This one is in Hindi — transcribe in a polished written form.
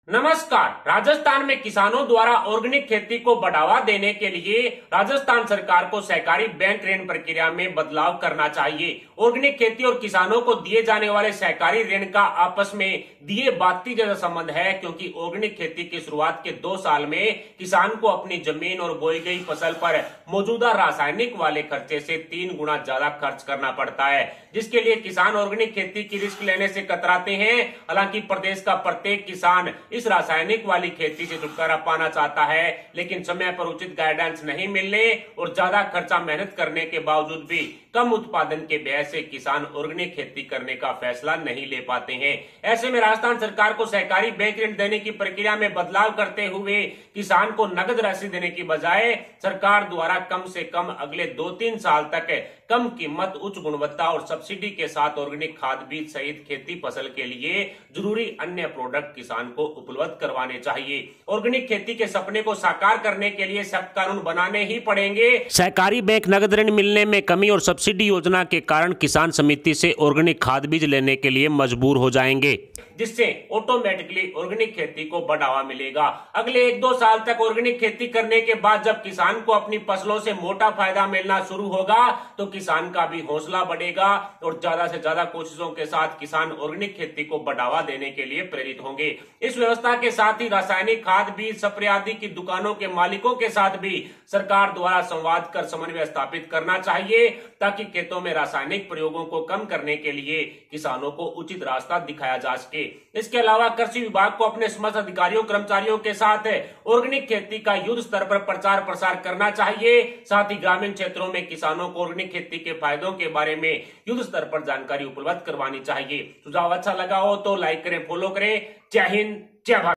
नमस्कार। राजस्थान में किसानों द्वारा ऑर्गेनिक खेती को बढ़ावा देने के लिए राजस्थान सरकार को सहकारी बैंक ऋण प्रक्रिया में बदलाव करना चाहिए। ऑर्गेनिक खेती और किसानों को दिए जाने वाले सहकारी ऋण का आपस में दिए बाती जैसा संबंध है, क्योंकि ऑर्गेनिक खेती की शुरुआत के 2 साल में किसान को अपनी जमीन और बोई गई फसल पर मौजूदा रासायनिक वाले खर्चे से 3 गुना ज्यादा खर्च करना पड़ता है, जिसके लिए किसान ऑर्गेनिक खेती की रिस्क लेने से कतराते हैं। हालांकि प्रदेश का प्रत्येक किसान इस रासायनिक वाली खेती से छुटकारा पाना चाहता है, लेकिन समय पर उचित गाइडेंस नहीं मिलने और ज्यादा खर्चा मेहनत करने के बावजूद भी कम उत्पादन के व्यय से किसान ऑर्गेनिक खेती करने का फैसला नहीं ले पाते हैं। ऐसे में राजस्थान सरकार को सहकारी बैंक ऋण देने की प्रक्रिया में बदलाव करते हुए किसान को नगद राशि देने की बजाय सरकार द्वारा कम से कम अगले 2-3 साल तक कम कीमत, उच्च गुणवत्ता और सब्सिडी के साथ ऑर्गेनिक खाद बीज सहित खेती फसल के लिए जरूरी अन्य प्रोडक्ट किसान को उपलब्ध करवाने चाहिए। ऑर्गेनिक खेती के सपने को साकार करने के लिए सख्त कानून बनाने ही पड़ेंगे। सहकारी बैंक नगद ऋण मिलने में कमी और सब्सिडी योजना के कारण किसान समिति से ऑर्गेनिक खाद बीज लेने के लिए मजबूर हो जाएंगे, जिससे ऑटोमेटिकली ऑर्गेनिक खेती को बढ़ावा मिलेगा। अगले 1-2 साल तक ऑर्गेनिक खेती करने के बाद जब किसान को अपनी फसलों से मोटा फायदा मिलना शुरू होगा तो किसान का भी हौसला बढ़ेगा और ज्यादा से ज्यादा कोशिशों के साथ किसान ऑर्गेनिक खेती को बढ़ावा देने के लिए प्रेरित होंगे। इस व्यवस्था के साथ ही रासायनिक खाद बीज स्प्रे आदि की दुकानों के मालिकों के साथ भी सरकार द्वारा संवाद कर समन्वय स्थापित करना चाहिए, ताकि खेतों में रासायनिक प्रयोगों को कम करने के लिए किसानों को उचित रास्ता दिखाया जा सके। इसके अलावा कृषि विभाग को अपने समस्त अधिकारियों कर्मचारियों के साथ ऑर्गेनिक खेती का युद्ध स्तर पर प्रचार प्रसार करना चाहिए। साथ ही ग्रामीण क्षेत्रों में किसानों को ऑर्गेनिक खेती के फायदों के बारे में युद्ध स्तर पर जानकारी उपलब्ध करवानी चाहिए। सुझाव अच्छा लगा हो तो लाइक करें, फॉलो करें। जय हिंद, जय भारत।